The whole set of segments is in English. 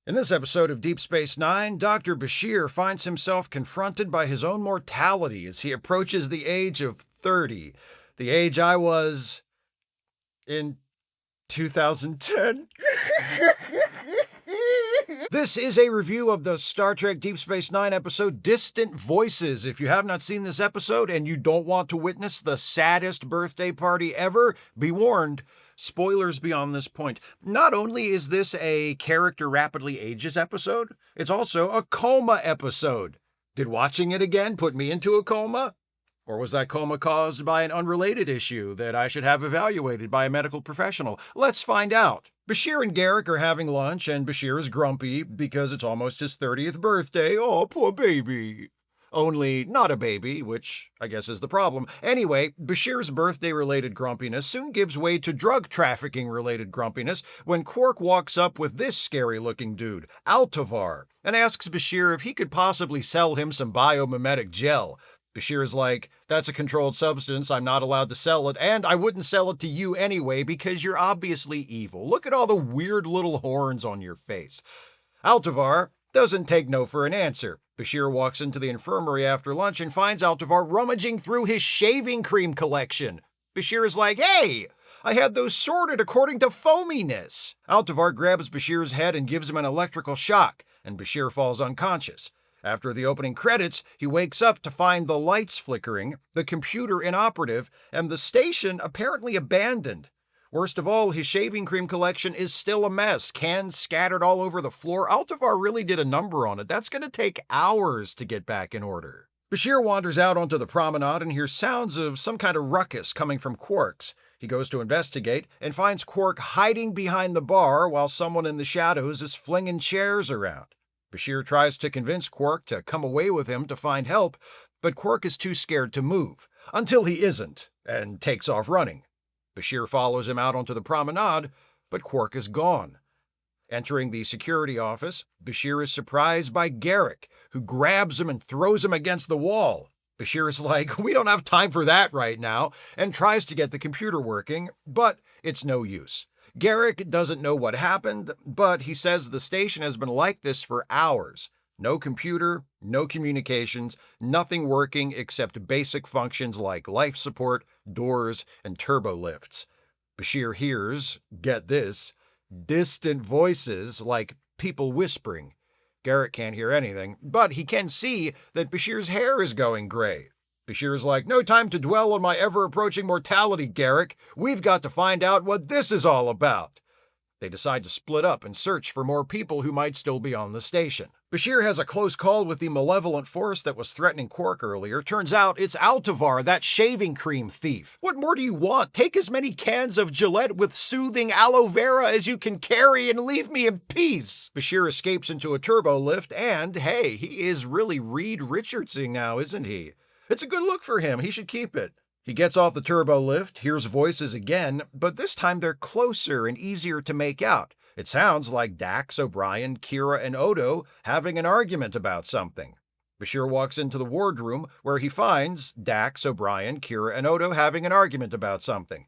In this episode of Deep Space Nine, Dr. Bashir finds himself confronted by his own mortality as he approaches the age of 30, the age I was in 2010. This is a review of the Star Trek Deep Space Nine episode Distant Voices. If you have not seen this episode and you don't want to witness the saddest birthday party ever, be warned. Spoilers beyond this point. Not only is this a character rapidly ages episode, it's also a coma episode. Did watching it again put me into a coma? Or was that coma caused by an unrelated issue that I should have evaluated by a medical professional? Let's find out. Bashir and Garrick are having lunch, and Bashir is grumpy because it's almost his 30th birthday. Oh, poor baby. Only not a baby, which I guess is the problem. Anyway, Bashir's birthday-related grumpiness soon gives way to drug trafficking-related grumpiness when Quark walks up with this scary-looking dude, Altovar, and asks Bashir if he could possibly sell him some biomimetic gel. Bashir is like, that's a controlled substance, I'm not allowed to sell it, and I wouldn't sell it to you anyway because you're obviously evil. Look at all the weird little horns on your face. Altovar doesn't take no for an answer. Bashir walks into the infirmary after lunch and finds Altovar rummaging through his shaving cream collection. Bashir is like, hey, I had those sorted according to foaminess. Altovar grabs Bashir's head and gives him an electrical shock, and Bashir falls unconscious. After the opening credits, he wakes up to find the lights flickering, the computer inoperative, and the station apparently abandoned. Worst of all, his shaving cream collection is still a mess, cans scattered all over the floor. Altovar really did a number on it. That's going to take hours to get back in order. Bashir wanders out onto the promenade and hears sounds of some kind of ruckus coming from Quark's. He goes to investigate and finds Quark hiding behind the bar while someone in the shadows is flinging chairs around. Bashir tries to convince Quark to come away with him to find help, but Quark is too scared to move, until he isn't, and takes off running. Bashir follows him out onto the promenade, but Quark is gone. Entering the security office, Bashir is surprised by Garrick, who grabs him and throws him against the wall. Bashir is like, we don't have time for that right now, and tries to get the computer working, but it's no use. Garrick doesn't know what happened, but he says the station has been like this for hours. No computer, no communications, nothing working except basic functions like life support, doors, and turbo lifts. Bashir hears, get this, distant voices like people whispering. Garrick can't hear anything, but he can see that Bashir's hair is going gray. Bashir is like, no time to dwell on my ever-approaching mortality, Garrick. We've got to find out what this is all about. They decide to split up and search for more people who might still be on the station. Bashir has a close call with the malevolent force that was threatening Quark earlier. Turns out it's Altovar, that shaving cream thief. What more do you want? Take as many cans of Gillette with soothing aloe vera as you can carry and leave me in peace. Bashir escapes into a turbo lift and, hey, he is really Reed Richardsing now, isn't he? It's a good look for him. He should keep it. He gets off the turbo lift, hears voices again, but this time they're closer and easier to make out. It sounds like Dax, O'Brien, Kira, and Odo having an argument about something. Bashir walks into the wardroom where he finds Dax, O'Brien, Kira, and Odo having an argument about something.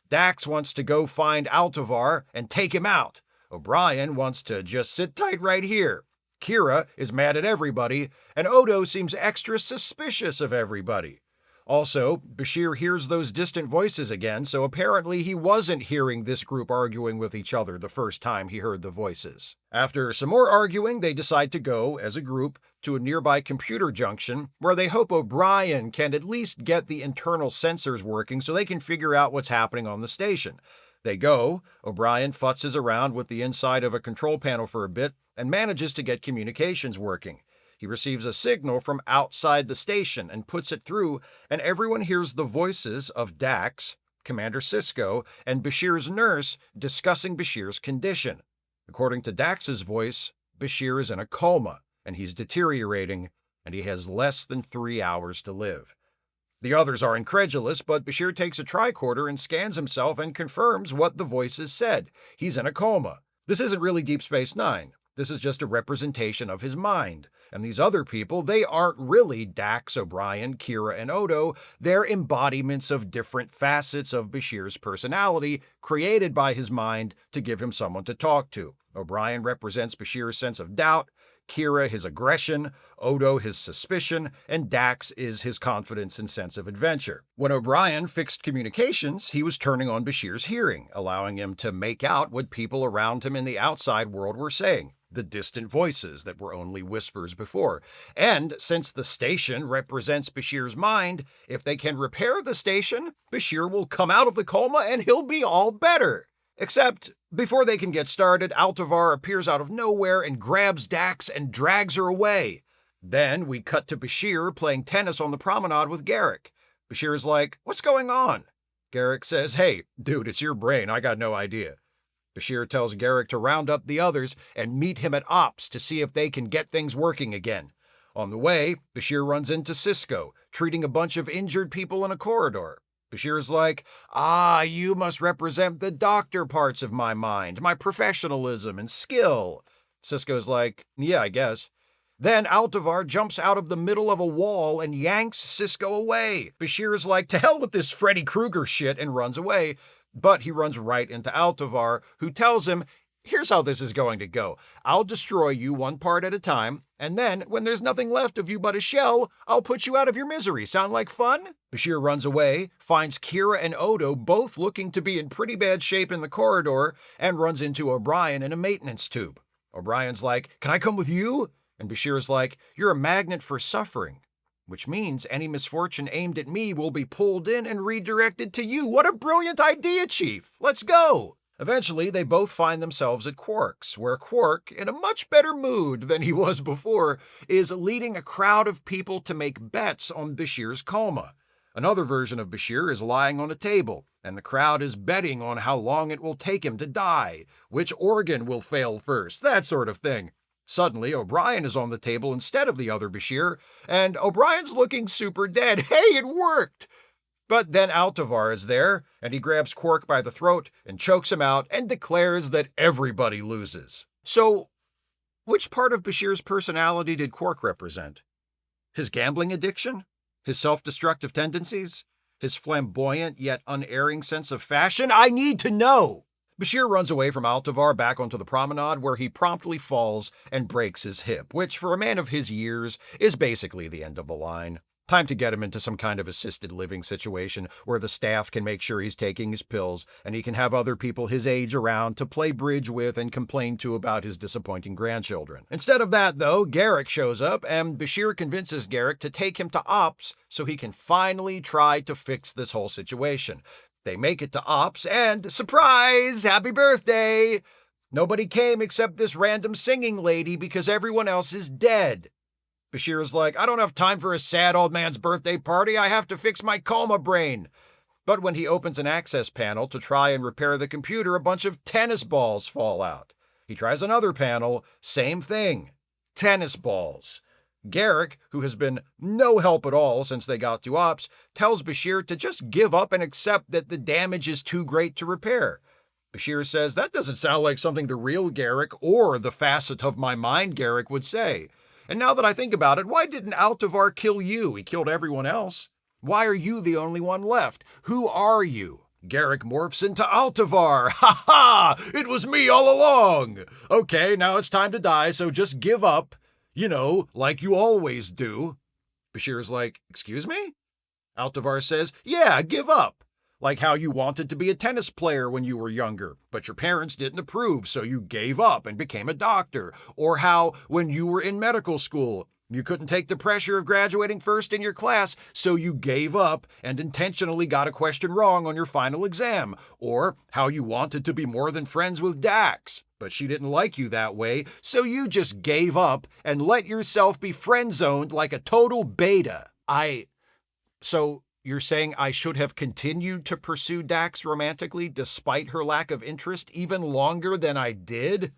Dax wants to go find Altovar and take him out. O'Brien wants to just sit tight right here. Kira is mad at everybody, and Odo seems extra suspicious of everybody. Also, Bashir hears those distant voices again, so apparently he wasn't hearing this group arguing with each other the first time he heard the voices. After some more arguing, they decide to go, as a group, to a nearby computer junction where they hope O'Brien can at least get the internal sensors working so they can figure out what's happening on the station. They go, O'Brien futzes around with the inside of a control panel for a bit and manages to get communications working. He receives a signal from outside the station and puts it through, and everyone hears the voices of Dax, Commander Sisko, and Bashir's nurse discussing Bashir's condition. According to Dax's voice, Bashir is in a coma, and he's deteriorating, and he has less than 3 hours to live. The others are incredulous, but Bashir takes a tricorder and scans himself and confirms what the voices said. He's in a coma. This isn't really Deep Space Nine. This is just a representation of his mind. And these other people, they aren't really Dax, O'Brien, Kira, and Odo. They're embodiments of different facets of Bashir's personality, created by his mind to give him someone to talk to. O'Brien represents Bashir's sense of doubt, Kira his aggression, Odo his suspicion, and Dax is his confidence and sense of adventure. When O'Brien fixed communications, he was turning on Bashir's hearing, allowing him to make out what people around him in the outside world were saying, the distant voices that were only whispers before. And since the station represents Bashir's mind, if they can repair the station, Bashir will come out of the coma and he'll be all better. Except, before they can get started, Altovar appears out of nowhere and grabs Dax and drags her away. Then we cut to Bashir playing tennis on the promenade with Garrick. Bashir is like, "What's going on?" Garrick says, "Hey, dude, it's your brain. I got no idea." Bashir tells Garrick to round up the others and meet him at Ops to see if they can get things working again. On the way, Bashir runs into Cisco, treating a bunch of injured people in a corridor. Bashir's like, "You must represent the doctor parts of my mind, my professionalism and skill." Cisco's like, "Yeah, I guess." Then Altovar jumps out of the middle of a wall and yanks Cisco away. Bashir's like, "To hell with this Freddy Krueger shit," and runs away. But he runs right into Altovar, who tells him, "Here's how this is going to go. I'll destroy you one part at a time, and then, when there's nothing left of you but a shell, I'll put you out of your misery. Sound like fun?" Bashir runs away, finds Kira and Odo both looking to be in pretty bad shape in the corridor, and runs into O'Brien in a maintenance tube. O'Brien's like, "Can I come with you?" And Bashir's like, "You're a magnet for suffering, which means any misfortune aimed at me will be pulled in and redirected to you. What a brilliant idea, Chief! Let's go!" Eventually, they both find themselves at Quark's, where Quark, in a much better mood than he was before, is leading a crowd of people to make bets on Bashir's coma. Another version of Bashir is lying on a table, and the crowd is betting on how long it will take him to die, which organ will fail first, that sort of thing. Suddenly, O'Brien is on the table instead of the other Bashir, and O'Brien's looking super dead. Hey, it worked! But then Altovar is there, and he grabs Quark by the throat and chokes him out and declares that everybody loses. So, which part of Bashir's personality did Quark represent? His gambling addiction? His self-destructive tendencies? His flamboyant yet unerring sense of fashion? I need to know! Bashir runs away from Altovar back onto the promenade, where he promptly falls and breaks his hip, which for a man of his years is basically the end of the line. Time to get him into some kind of assisted living situation where the staff can make sure he's taking his pills and he can have other people his age around to play bridge with and complain to about his disappointing grandchildren. Instead of that, though, Garrick shows up and Bashir convinces Garrick to take him to Ops so he can finally try to fix this whole situation. They make it to Ops and, surprise, happy birthday! Nobody came except this random singing lady because everyone else is dead. Bashir is like, "I don't have time for a sad old man's birthday party. I have to fix my coma brain." But when he opens an access panel to try and repair the computer, a bunch of tennis balls fall out. He tries another panel, same thing. Tennis balls. Garrick, who has been no help at all since they got to Ops, tells Bashir to just give up and accept that the damage is too great to repair. Bashir says that doesn't sound like something the real Garrick or the facet of my mind Garrick would say. And now that I think about it, why didn't Altovar kill you? He killed everyone else. Why are you the only one left? Who are you? Garrick morphs into Altovar. Ha ha! It was me all along! Okay, now it's time to die, so just give up. You know, like you always do. Bashir's like, "Excuse me?" Altovar says, "Yeah, give up. Like how you wanted to be a tennis player when you were younger, but your parents didn't approve, so you gave up and became a doctor. Or how, when you were in medical school, you couldn't take the pressure of graduating first in your class, so you gave up and intentionally got a question wrong on your final exam. Or how you wanted to be more than friends with Dax, but she didn't like you that way, so you just gave up and let yourself be friend-zoned like a total beta." So you're saying I should have continued to pursue Dax romantically despite her lack of interest even longer than I did?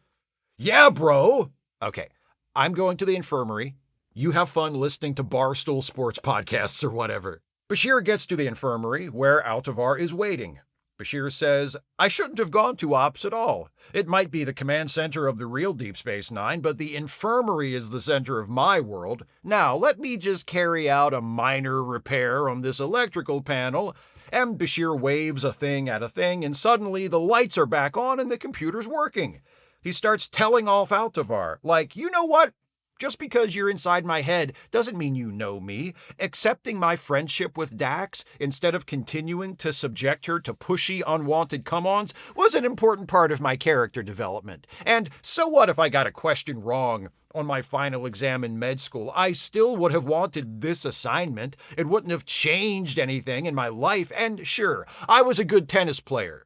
Yeah, bro! Okay, I'm going to the infirmary. You have fun listening to Barstool Sports podcasts or whatever. Bashir gets to the infirmary, where Altovar is waiting. Bashir says, "I shouldn't have gone to Ops at all. It might be the command center of the real Deep Space Nine, but the infirmary is the center of my world. Now, let me just carry out a minor repair on this electrical panel." And Bashir waves a thing at a thing, and suddenly the lights are back on and the computer's working. He starts telling off Altavar, like, you know what? Just because you're inside my head doesn't mean you know me. Accepting my friendship with Dax instead of continuing to subject her to pushy, unwanted come-ons was an important part of my character development. And so what if I got a question wrong on my final exam in med school? I still would have wanted this assignment. It wouldn't have changed anything in my life. And sure, I was a good tennis player.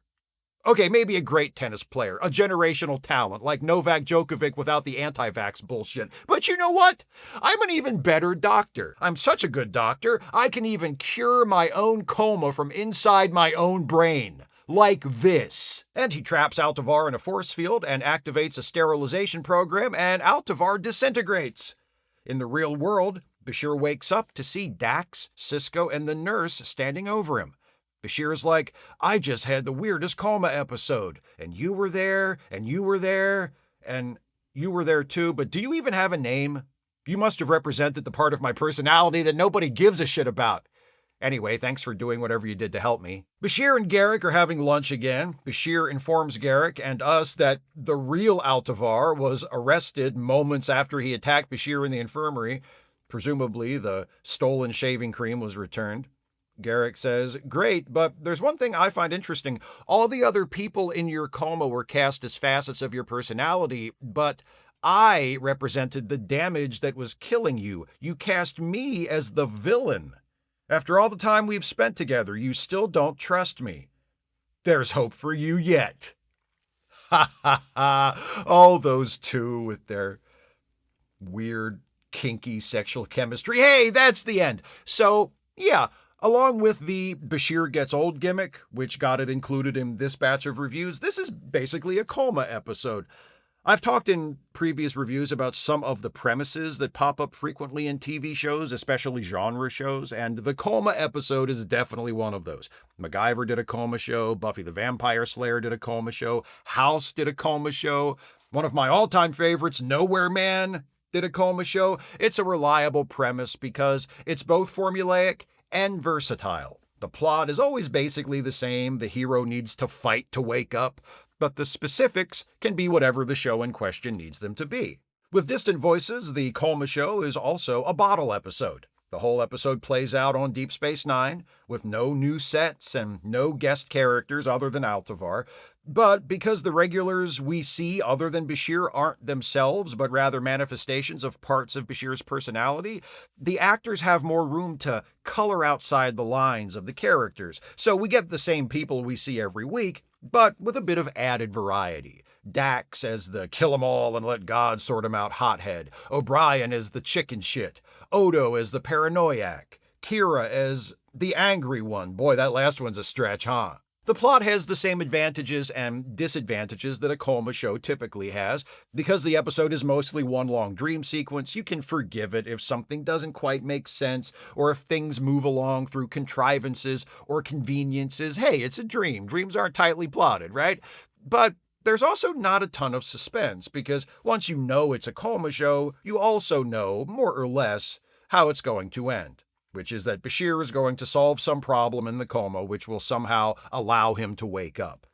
Okay, maybe a great tennis player, a generational talent like Novak Djokovic without the anti-vax bullshit. But you know what? I'm an even better doctor. I'm such a good doctor, I can even cure my own coma from inside my own brain. Like this. And he traps Altavar in a force field and activates a sterilization program, and Altavar disintegrates. In the real world, Bashir wakes up to see Dax, Cisco, and the nurse standing over him. Bashir is like, I just had the weirdest coma episode, and you were there, and you were there, and you were there too, but do you even have a name? You must have represented the part of my personality that nobody gives a shit about. Anyway, thanks for doing whatever you did to help me. Bashir and Garrick are having lunch again. Bashir informs Garrick and us that the real Altavar was arrested moments after he attacked Bashir in the infirmary. Presumably, the stolen shaving cream was returned. Garrick says, great, but there's one thing I find interesting. All the other people in your coma were cast as facets of your personality, but I represented the damage that was killing you. You cast me as the villain. After all the time we've spent together, you still don't trust me. There's hope for you yet. Ha ha ha. Oh, those two with their weird, kinky sexual chemistry. Hey, that's the end. So, yeah. Along with the Bashir Gets Old gimmick, which got it included in this batch of reviews, this is basically a coma episode. I've talked in previous reviews about some of the premises that pop up frequently in TV shows, especially genre shows, and the coma episode is definitely one of those. MacGyver did a coma show, Buffy the Vampire Slayer did a coma show, House did a coma show, one of my all-time favorites, Nowhere Man, did a coma show. It's a reliable premise because it's both formulaic and versatile. The plot is always basically the same. The hero needs to fight to wake up, but the specifics can be whatever the show in question needs them to be. With Distant Voices, the coma show is also a bottle episode. The whole episode plays out on Deep Space Nine, with no new sets and no guest characters other than Altavar. But because the regulars we see other than Bashir aren't themselves, but rather manifestations of parts of Bashir's personality, the actors have more room to color outside the lines of the characters. So we get the same people we see every week, but with a bit of added variety. Dax as the kill-em-all and let God sort 'em out hothead. O'Brien as the chicken shit. Odo as the paranoiac. Kira as the angry one. Boy, that last one's a stretch, huh? The plot has the same advantages and disadvantages that a coma show typically has. Because the episode is mostly one long dream sequence, you can forgive it if something doesn't quite make sense, or if things move along through contrivances or conveniences. Hey, it's a dream. Dreams aren't tightly plotted, right? But there's also not a ton of suspense, because once you know it's a coma show, you also know, more or less, how it's going to end. Which is that Bashir is going to solve some problem in the coma, which will somehow allow him to wake up.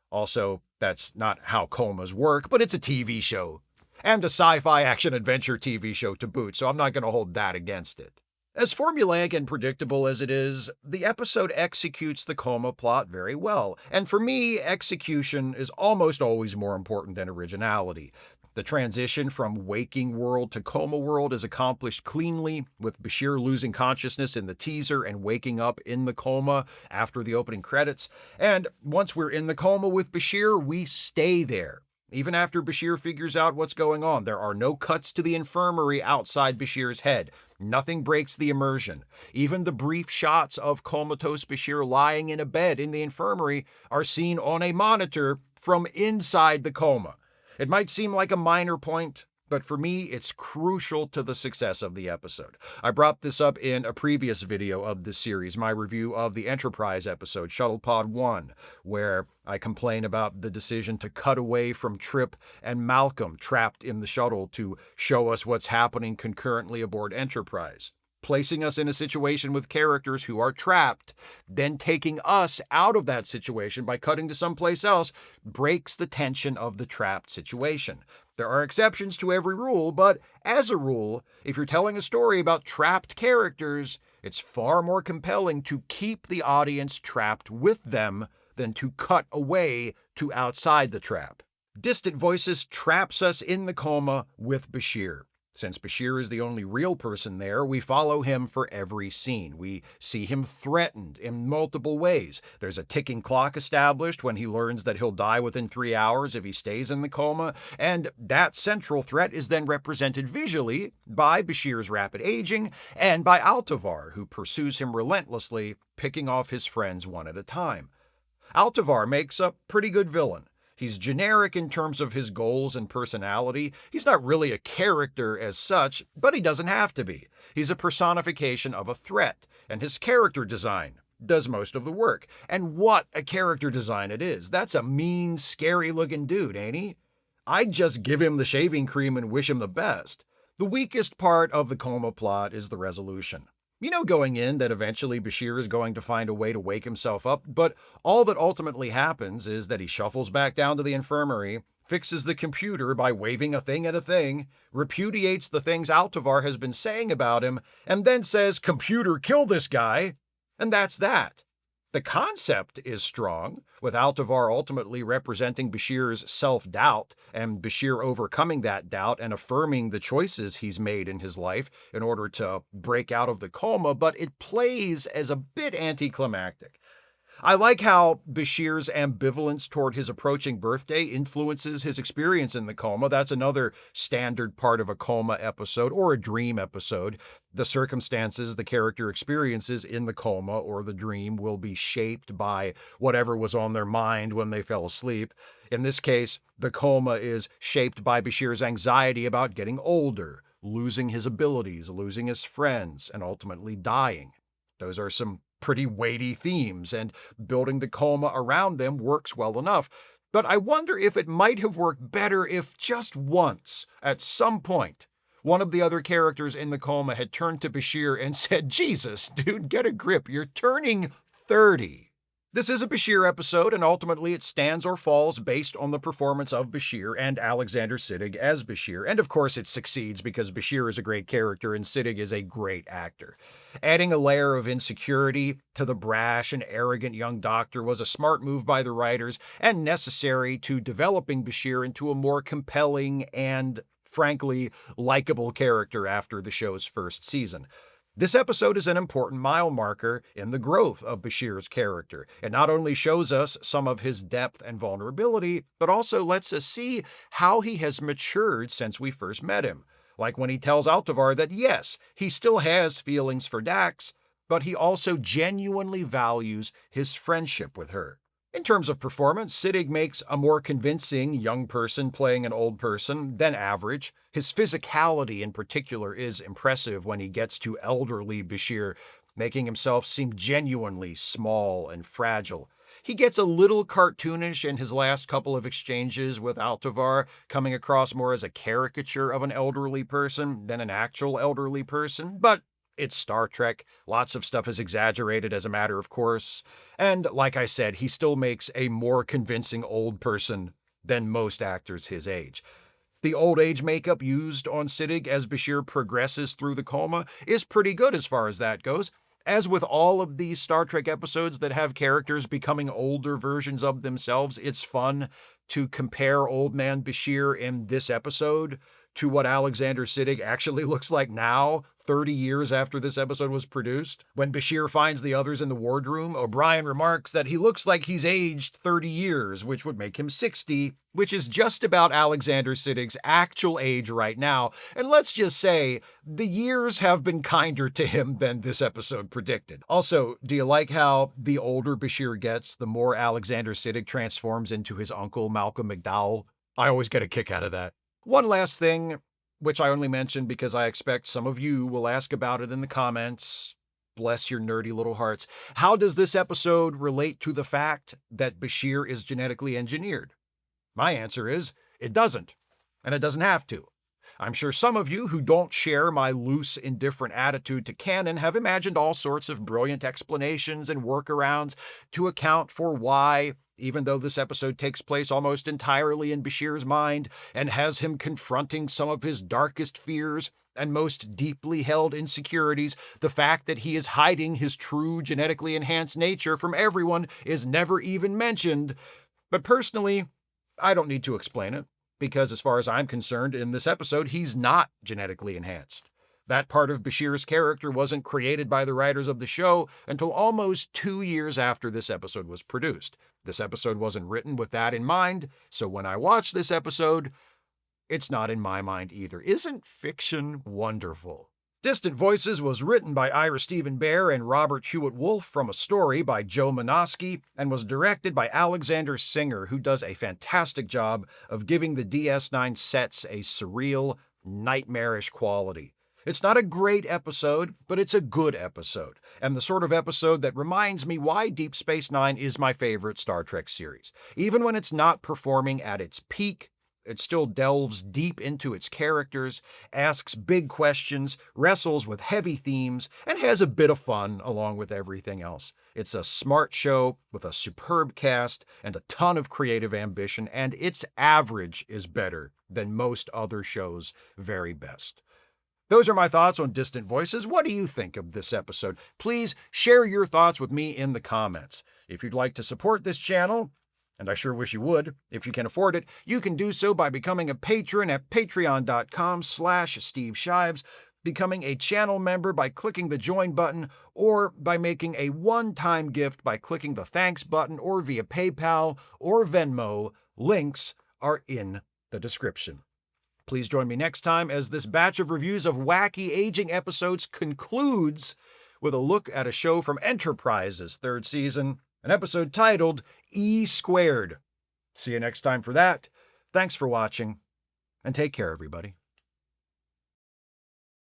Also, that's not how comas work, but it's a TV show. And a sci-fi action-adventure TV show to boot, so I'm not going to hold that against it. As formulaic and predictable as it is, the episode executes the coma plot very well. And for me, execution is almost always more important than originality. The transition from waking world to coma world is accomplished cleanly, with Bashir losing consciousness in the teaser and waking up in the coma after the opening credits. And once we're in the coma with Bashir, we stay there. Even after Bashir figures out what's going on, there are no cuts to the infirmary outside Bashir's head. Nothing breaks the immersion. Even the brief shots of comatose Bashir lying in a bed in the infirmary are seen on a monitor from inside the coma. It might seem like a minor point, but for me, it's crucial to the success of the episode. I brought this up in a previous video of this series, my review of the Enterprise episode, Shuttle Pod 1, where I complain about the decision to cut away from Trip and Malcolm trapped in the shuttle to show us what's happening concurrently aboard Enterprise. placing us in a situation with characters who are trapped, then taking us out of that situation by cutting to someplace else, breaks the tension of the trapped situation. There are exceptions to every rule, but as a rule, if you're telling a story about trapped characters, it's far more compelling to keep the audience trapped with them than to cut away to outside the trap. Distant Voices traps us in the coma with Bashir. Since Bashir is the only real person there, we follow him for every scene. We see him threatened in multiple ways. There's a ticking clock established when he learns that he'll die within 3 hours if he stays in the coma, and that central threat is then represented visually by Bashir's rapid aging and by Altovar, who pursues him relentlessly, picking off his friends one at a time. Altovar makes a pretty good villain. He's generic in terms of his goals and personality. He's not really a character as such, but he doesn't have to be. He's a personification of a threat, and his character design does most of the work. And what a character design it is. That's a mean, scary-looking dude, ain't he? I'd just give him the shaving cream and wish him the best. The weakest part of the coma plot is the resolution. You know going in that eventually Bashir is going to find a way to wake himself up, but all that ultimately happens is that he shuffles back down to the infirmary, fixes the computer by waving a thing at a thing, repudiates the things Altovar has been saying about him, and then says, "Computer, kill this guy," and that's that. The concept is strong, with Altovar ultimately representing Bashir's self-doubt and Bashir overcoming that doubt and affirming the choices he's made in his life in order to break out of the coma, but it plays as a bit anticlimactic. I like how Bashir's ambivalence toward his approaching birthday influences his experience in the coma. That's another standard part of a coma episode or a dream episode. The circumstances the character experiences in the coma or the dream will be shaped by whatever was on their mind when they fell asleep. In this case, the coma is shaped by Bashir's anxiety about getting older, losing his abilities, losing his friends, and ultimately dying. Those are some pretty weighty themes, and building the coma around them works well enough. But I wonder if it might have worked better if just once, at some point, one of the other characters in the coma had turned to Bashir and said, "Jesus, dude, get a grip. You're turning 30. This is a Bashir episode, and ultimately it stands or falls based on the performance of Bashir and Alexander Siddig as Bashir. And of course it succeeds because Bashir is a great character and Siddig is a great actor. Adding a layer of insecurity to the brash and arrogant young doctor was a smart move by the writers and necessary to developing Bashir into a more compelling and, frankly, likable character after the show's first season. This episode is an important mile marker in the growth of Bashir's character. It not only shows us some of his depth and vulnerability, but also lets us see how he has matured since we first met him. Like when he tells Altovar that yes, he still has feelings for Dax, but he also genuinely values his friendship with her. In terms of performance, Siddig makes a more convincing young person playing an old person than average. His physicality in particular is impressive when he gets to elderly Bashir, making himself seem genuinely small and fragile. He gets a little cartoonish in his last couple of exchanges with Altovar, coming across more as a caricature of an elderly person than an actual elderly person, but it's Star Trek. Lots of stuff is exaggerated as a matter of course. And like I said, he still makes a more convincing old person than most actors his age. The old age makeup used on Siddig as Bashir progresses through the coma is pretty good as far as that goes. As with all of these Star Trek episodes that have characters becoming older versions of themselves, it's fun to compare old man Bashir in this episode to what Alexander Siddig actually looks like now, 30 years after this episode was produced. When Bashir finds the others in the wardroom, O'Brien remarks that he looks like he's aged 30 years, which would make him 60, which is just about Alexander Siddig's actual age right now. And let's just say, the years have been kinder to him than this episode predicted. Also, do you like how the older Bashir gets, the more Alexander Siddig transforms into his uncle, Malcolm McDowell? I always get a kick out of that. One last thing, which I only mention because I expect some of you will ask about it in the comments. Bless your nerdy little hearts. How does this episode relate to the fact that Bashir is genetically engineered? My answer is, it doesn't. And it doesn't have to. I'm sure some of you who don't share my loose, indifferent attitude to canon have imagined all sorts of brilliant explanations and workarounds to account for why, even though this episode takes place almost entirely in Bashir's mind and has him confronting some of his darkest fears and most deeply held insecurities, the fact that he is hiding his true genetically enhanced nature from everyone is never even mentioned. But personally, I don't need to explain it, because as far as I'm concerned, in this episode, he's not genetically enhanced. That part of Bashir's character wasn't created by the writers of the show until almost 2 years after this episode was produced. This episode wasn't written with that in mind, so when I watch this episode, it's not in my mind either. Isn't fiction wonderful? Distant Voices was written by Ira Stephen Bear and Robert Hewitt Wolf from a story by Joe Manoski and was directed by Alexander Singer, who does a fantastic job of giving the DS9 sets a surreal, nightmarish quality. It's not a great episode, but it's a good episode, and the sort of episode that reminds me why Deep Space Nine is my favorite Star Trek series. Even when it's not performing at its peak, it still delves deep into its characters, asks big questions, wrestles with heavy themes, and has a bit of fun along with everything else. It's a smart show with a superb cast and a ton of creative ambition, and its average is better than most other shows' very best. Those are my thoughts on Distant Voices. What do you think of this episode? Please share your thoughts with me in the comments. If you'd like to support this channel, and I sure wish you would, if you can afford it, you can do so by becoming a patron at patreon.com/Steve Shives, becoming a channel member by clicking the join button, or by making a one-time gift by clicking the thanks button, or via PayPal or Venmo. Links are in the description. Please join me next time as this batch of reviews of wacky aging episodes concludes with a look at a show from Enterprise's third season, an episode titled E Squared. See you next time for that. Thanks for watching, and take care, everybody.